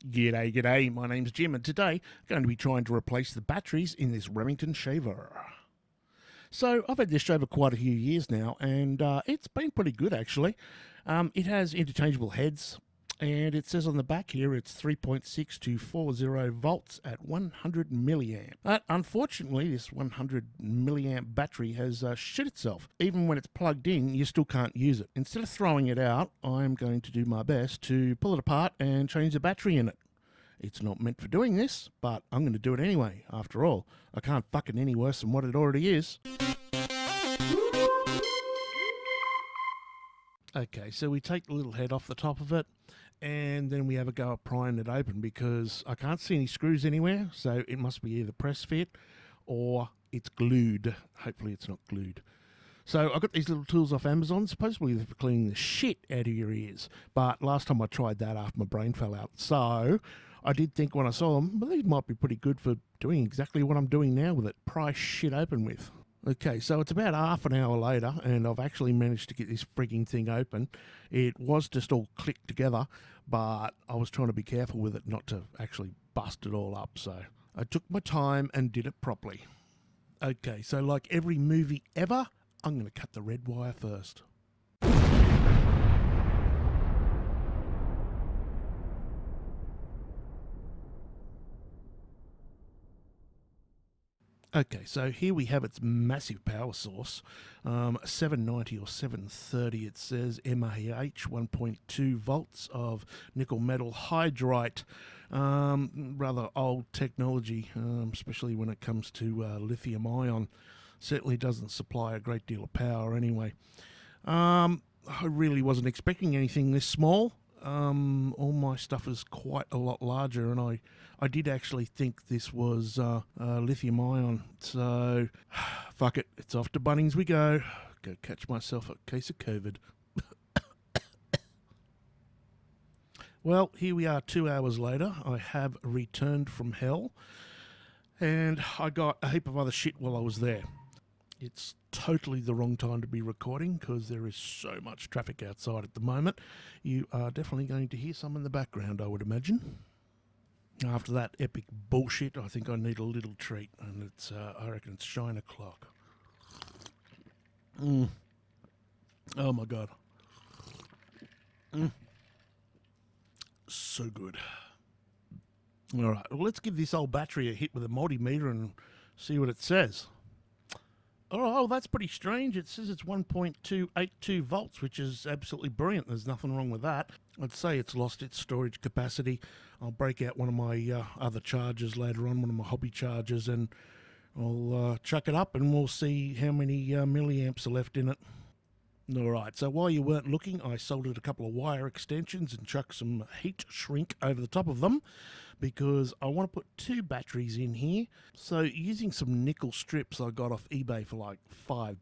G'day, g'day, my name's Jim and today I'm going to be trying to replace the batteries in this Remington shaver. So I've had this shaver quite a few years now and it's been pretty good actually. It has interchangeable heads and it says on the back here it's 3.6 to 40 volts at 100 milliamp. But unfortunately this 100 milliamp battery has shit itself. Even when it's plugged in you still can't use it. Instead of throwing it out, I'm going to do my best to pull it apart and change the battery in it. It's not meant for doing this, but I'm going to do it anyway. After all, I can't fucking any worse than what it already is. Okay, so we take the little head off the top of it, and then we have a go at prying it open because I can't see any screws anywhere, so it must be either press fit or it's glued. Hopefully it's not glued. So I got these little tools off Amazon, supposedly for cleaning the shit out of your ears. But last time I tried that after my brain fell out. So I did think when I saw them, well, these might be pretty good for doing exactly what I'm doing now with it. Pry shit open with. Okay, so it's about half an hour later, and I've actually managed to get this frigging thing open. It was just all clicked together, but I was trying to be careful with it not to actually bust it all up. So I took my time and did it properly. Okay, so like every movie ever, I'm going to cut the red wire first. Okay, so here we have its massive power source, 790 or 730 it says, MAH, 1.2 volts of nickel metal hydride. Rather old technology, especially when it comes to lithium ion. Certainly doesn't supply a great deal of power anyway. I really wasn't expecting anything this small. All my stuff is quite a lot larger, and I did actually think this was lithium ion. So, fuck it, it's off to Bunnings we go. Go catch myself a case of COVID. Well, here we are 2 hours later. I have returned from hell, and I got a heap of other shit while I was there. It's totally the wrong time to be recording because there is so much traffic outside at the moment. You are definitely going to hear some in the background, I would imagine. After that epic bullshit, I think I need a little treat, and it's I reckon it's Shine o'clock. Oh my god. So good. Alright, well let's give this old battery a hit with a multimeter and see what it says. Oh, that's pretty strange. It says it's 1.282 volts, which is absolutely brilliant. There's nothing wrong with that. I'd say it's lost its storage capacity. I'll break out one of my other chargers later on, one of my hobby chargers, and I'll chuck it up and we'll see how many milliamps are left in it. Alright, so while you weren't looking, I soldered a couple of wire extensions and chucked some heat shrink over the top of them because I want to put two batteries in here. So using some nickel strips I got off eBay for like $5,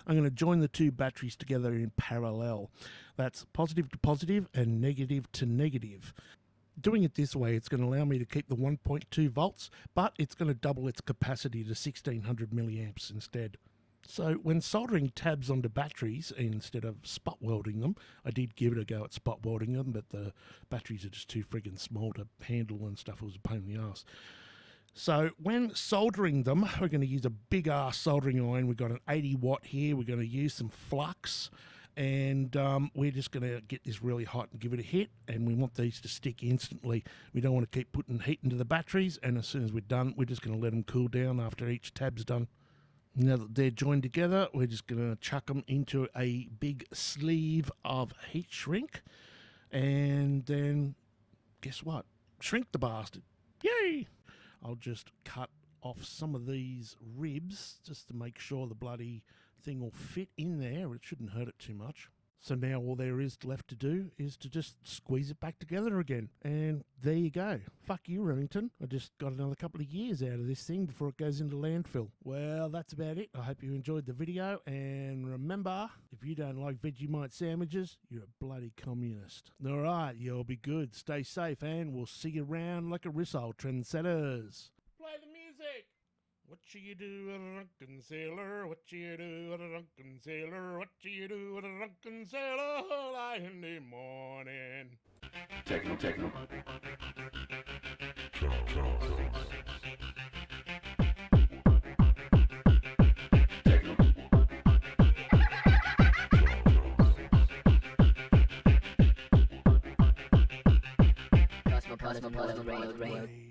I'm going to join the two batteries together in parallel. That's positive to positive and negative to negative. Doing it this way, it's going to allow me to keep the 1.2 volts, but it's going to double its capacity to 1600 milliamps instead. So when soldering tabs onto batteries instead of spot welding them, I did give it a go at spot welding them, but the batteries are just too friggin' small to handle and stuff. It was a pain in the ass. So when soldering them, we're going to use a big ass soldering iron. We've got an 80 watt here. We're going to use some flux, and we're just going to get this really hot and give it a hit, and we want these to stick instantly. We don't want to keep putting heat into the batteries, and as soon as we're done, we're just going to let them cool down after each tab's done. Now that they're joined together, we're just going to chuck them into a big sleeve of heat shrink. And then, guess what? Shrink the bastard. Yay! I'll just cut off some of these ribs just to make sure the bloody thing will fit in there. It shouldn't hurt it too much. So now all there is left to do is to just squeeze it back together again. And there you go. Fuck you, Remington. I just got another couple of years out of this thing before it goes into landfill. Well, that's about it. I hope you enjoyed the video. And remember, if you don't like Vegemite sandwiches, you're a bloody communist. All right, you'll be good. Stay safe, and we'll see you around like a Rissole trendsetters. Play the music. What you do with a drunken sailor? What you do with a drunken sailor? What you do with a drunken sailor? Early in the morning. Techno. cosmopod ray.